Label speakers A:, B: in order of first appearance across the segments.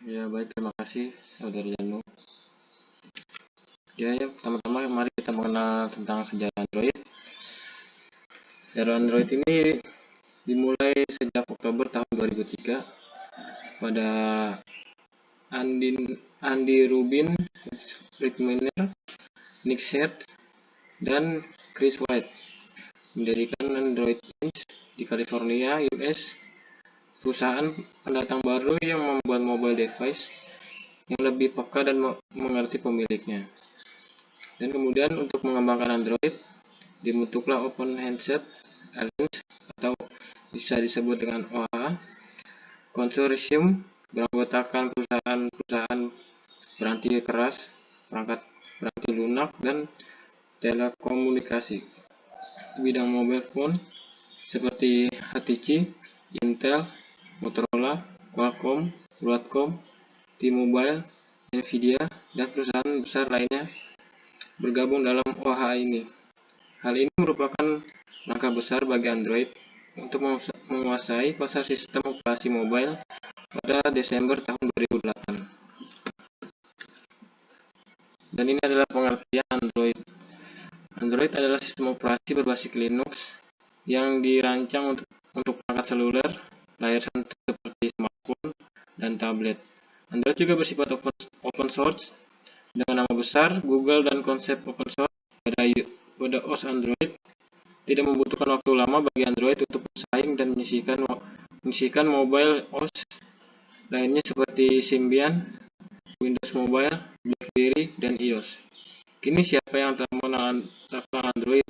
A: Ya, baik, terima kasih Saudari Janu. Ya, pertama-tama mari kita mengenal tentang sejarah Android. Sejarah Android ini dimulai sejak Oktober tahun 2003 pada Andy Rubin, Rick Miner, Nick Scherz, dan Chris White mendirikan Android Inc. di California, US, perusahaan pendatang baru yang membuat mobile device yang lebih peka dan mengerti pemiliknya. Dan kemudian untuk mengembangkan Android, dibentuklah Open Handset Alliance atau bisa disebut dengan OHA, konsorsium beranggotakan perusahaan-perusahaan beranti keras, perangkat beranti lunak, dan telekomunikasi. Di bidang mobile phone seperti HTC, Intel, Motorola, Qualcomm, Broadcom, T-Mobile, Nvidia, dan perusahaan besar lainnya bergabung dalam OHA ini. Hal ini merupakan langkah besar bagi Android untuk menguasai pasar sistem operasi mobile pada Desember tahun 2008. Dan ini adalah pengertian Android. Android adalah sistem operasi berbasis Linux yang dirancang untuk perangkat seluler, layar sentuh seperti smartphone dan tablet. Android juga bersifat open source dengan nama besar Google, dan konsep open source pada OS Android tidak membutuhkan waktu lama bagi Android untuk bersaing dan menyisihkan mobile OS lainnya seperti Symbian, Windows Mobile, BlackBerry, dan iOS. Kini siapa yang telah mengenal Android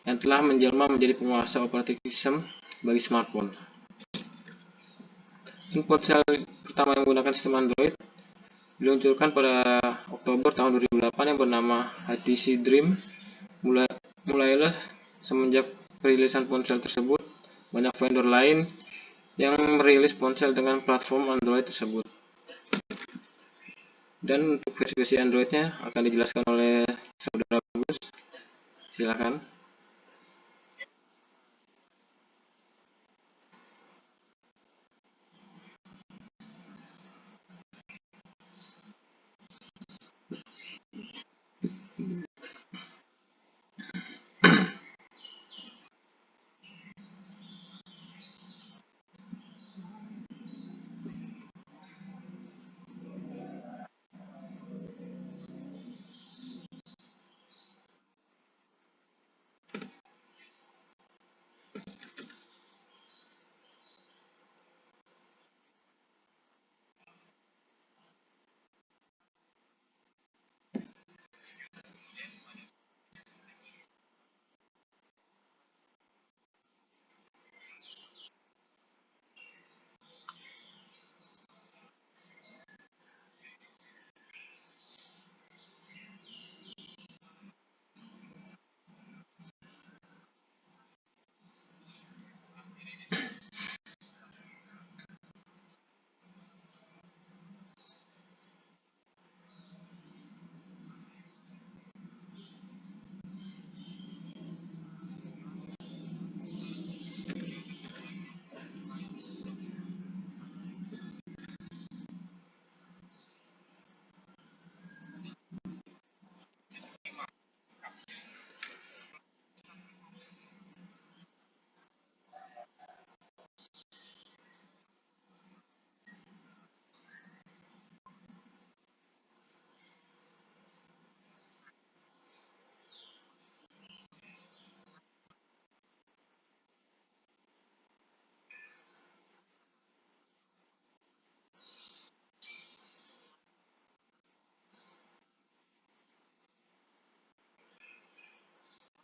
A: yang telah menjelma menjadi penguasa operating system bagi smartphone. Ponsel pertama yang menggunakan sistem Android diluncurkan pada Oktober tahun 2008 yang bernama HTC Dream. Mulailah semenjak perilisan ponsel tersebut, banyak vendor lain yang merilis ponsel dengan platform Android tersebut. Dan untuk versi Androidnya akan dijelaskan oleh Saudara Bagus. Silakan.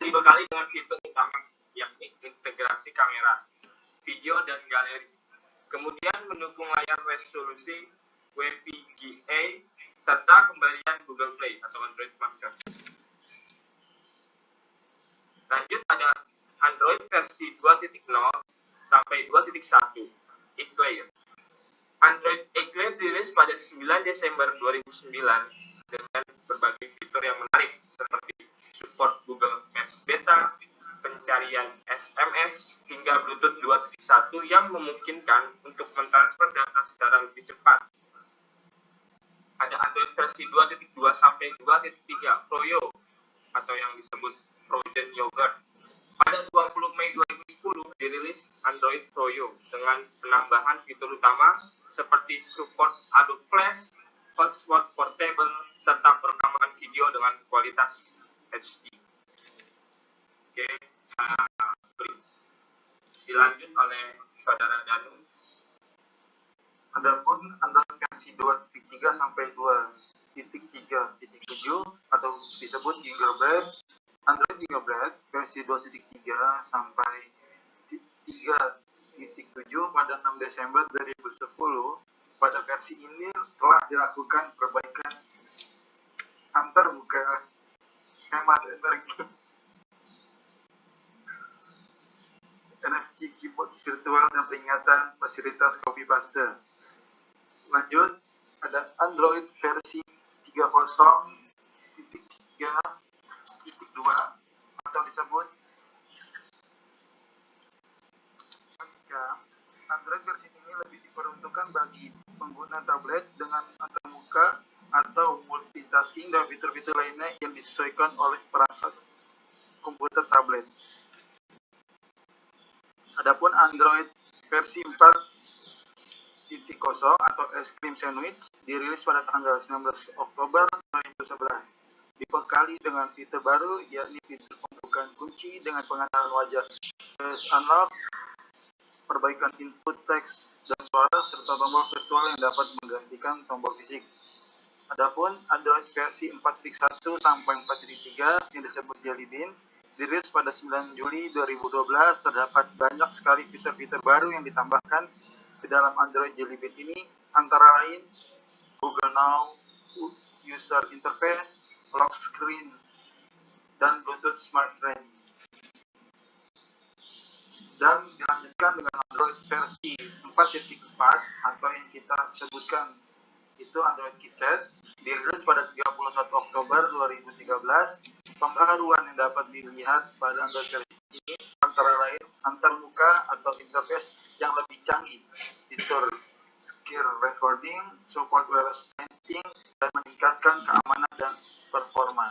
B: Dibekali dengan fitur utama yakni integrasi kamera, video, dan galeri. Kemudian mendukung layar resolusi WVGA serta kembalian Google Play atau Android Market. Lanjut ada Android versi 2.0 sampai 2.1 Eclair. Android Eclair dirilis pada 9 Desember 2009 dengan berbagai fitur yang menarik seperti support Google Maps Beta, pencarian SMS, hingga Bluetooth 2.1 yang memungkinkan untuk mentransfer data secara lebih cepat. ada Android versi 2.2 sampai 2.3 Froyo atau yang disebut Frozen Yogurt. Pada 20 Mei 2010 dirilis Android Froyo dengan penambahan fitur utama seperti support Adobe Flash, hotspot portable, serta perekaman video dengan kualitas HD. Oke, dilanjut oleh saudara Danu.
C: Adapun Android versi 2.3 sampai 2.3.7 atau disebut Gingerbread, Android Gingerbread versi 2.3 sampai 3.7 pada 6 Desember 2010. Pada versi ini telah dilakukan perbaikan antarmuka, hemat energi, NFC keyboard virtual dan peringatan fasilitas copy paste. Lanjut, ada Android versi 3.0.3.2 atau disebut Android versi ini lebih diperuntukkan bagi pengguna tablet dengan antarmuka atau multitasking dan fitur-fitur lainnya yang disesuaikan oleh perangkat komputer tablet. Adapun Android versi 4.0 atau Es Krim Sandwich dirilis pada tanggal 19 Oktober 2011. Dibekali dengan fitur baru yakni fitur pembukaan kunci dengan pengenalan wajah face unlock, perbaikan input teks dan suara, serta tombol virtual yang dapat menggantikan tombol fisik. Adapun Android versi 4.1 sampai 4.3 yang disebut Jelly Bean dirilis pada 9 Juli 2012. Terdapat banyak sekali fitur-fitur baru yang ditambahkan ke dalam Android Jelly Bean ini, antara lain Google Now, User Interface, Lock Screen, dan Bluetooth Smart Range. Dan dilanjutkan dengan Android versi 4.4 atau yang kita sebutkan itu Android KitKat, dirilis pada 31 Oktober 2013. Pembaharuan yang dapat dilihat pada Android versi ini antara lain antarmuka atau interface yang lebih canggih, fitur screen recording, support wireless painting, dan meningkatkan keamanan dan performa.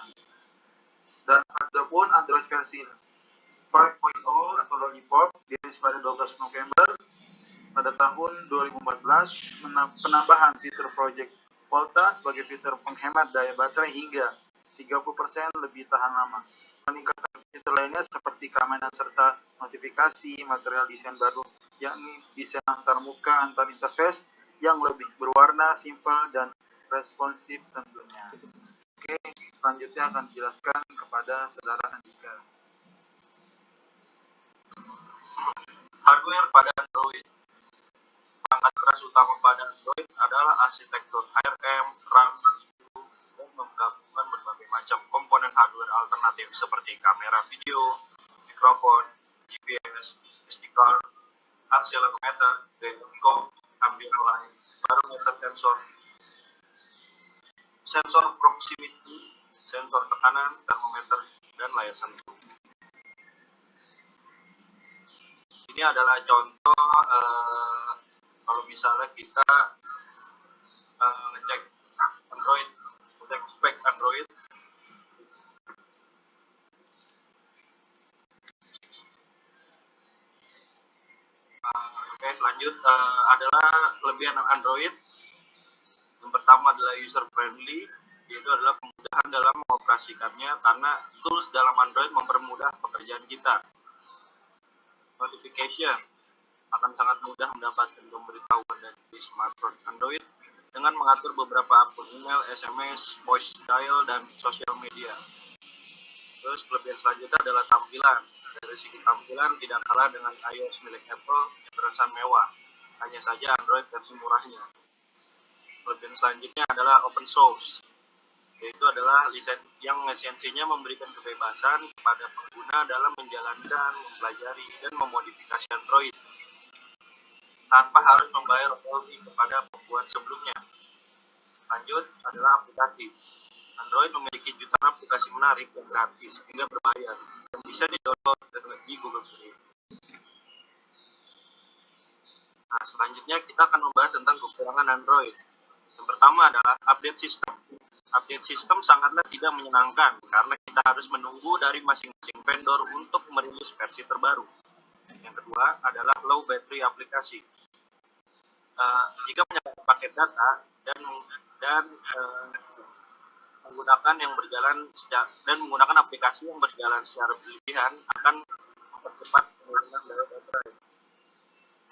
C: Dan ada pun Android versi 5.0 atau Lollipop dirilis pada 12 November pada tahun 2014, penambahan fitur Project Volta sebagai fitur penghemat daya baterai hingga 30% lebih tahan lama. Peningkatan fitur lainnya seperti keamanan serta notifikasi, material desain baru yakni desain antarmuka antar interface yang lebih berwarna, simpel, dan responsif tentunya. Oke, selanjutnya akan dijelaskan kepada saudara Andika.
D: Hardware pada Android. Perangkat keras utama pada Android adalah arsitektur ARM, RAM, CPU, dan menggabungkan berbagai macam komponen hardware alternatif seperti kamera video, mikrofon, GPS, SD card, akselerometer, gyroscope, ambient light, barometer sensor, sensor proximity, sensor tekanan, termometer, dan layar sentuh. Ini adalah contoh kalau misalnya kita ngecek Android, ngecek spek Android. Oke, lanjut adalah kelebihan Android. Yang pertama adalah user friendly, yaitu adalah kemudahan dalam mengoperasikannya karena tools dalam Android mempermudah pekerjaan kita. Notification akan sangat mudah mendapatkan pemberitahuan dari smartphone Android dengan mengatur beberapa akun email, SMS, voice dial, dan sosial media. Terus kelebihan selanjutnya adalah tampilan. Dari segi tampilan tidak kalah dengan iOS milik Apple yang terkesan mewah. Hanya saja Android versi murahnya. Kelebihan selanjutnya adalah open source, yaitu adalah lisensi yang esensinya memberikan kebebasan kepada pengguna dalam menjalankan, mempelajari, dan memodifikasi Android tanpa harus membayar royalti kepada pembuat sebelumnya. Lanjut adalah aplikasi. Android memiliki jutaan aplikasi menarik yang gratis hingga berbayar dan bisa di-download di Google Play. Nah, selanjutnya kita akan membahas tentang kekurangan Android. Yang pertama adalah update sistem. Update sistem sangatlah tidak menyenangkan karena kita harus menunggu dari masing-masing vendor untuk merilis versi terbaru. Yang kedua adalah low battery aplikasi. Jika menyangkut paket data dan menggunakan menggunakan aplikasi yang berjalan secara berlebihan akan mempercepat penurunan daya baterai.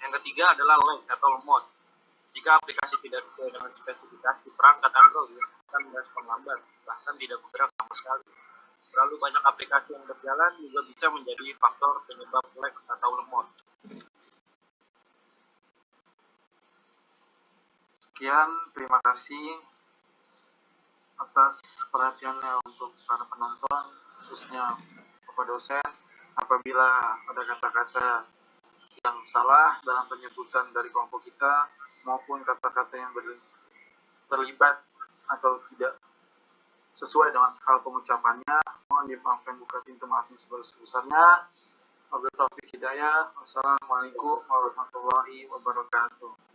D: Yang ketiga adalah lag atau lemot. Jika aplikasi tidak sesuai dengan spesifikasi perangkat Android, akan merespon lambat, bahkan tidak bergerak sama sekali. Terlalu banyak aplikasi yang berjalan juga bisa menjadi faktor penyebab lag atau lemot.
C: Sekian, terima kasih atas perhatiannya untuk para penonton, khususnya Bapak dosen. Apabila ada kata-kata yang salah dalam penyebutan dari kelompok kita maupun kata-kata yang terlibat atau tidak sesuai dengan hal pengucapannya, mohon dimaafkan, buka pintu maaf yang sebesar-besarnya. Wabillahi taufiq hidayah. Wassalamualaikum warahmatullahi wabarakatuh.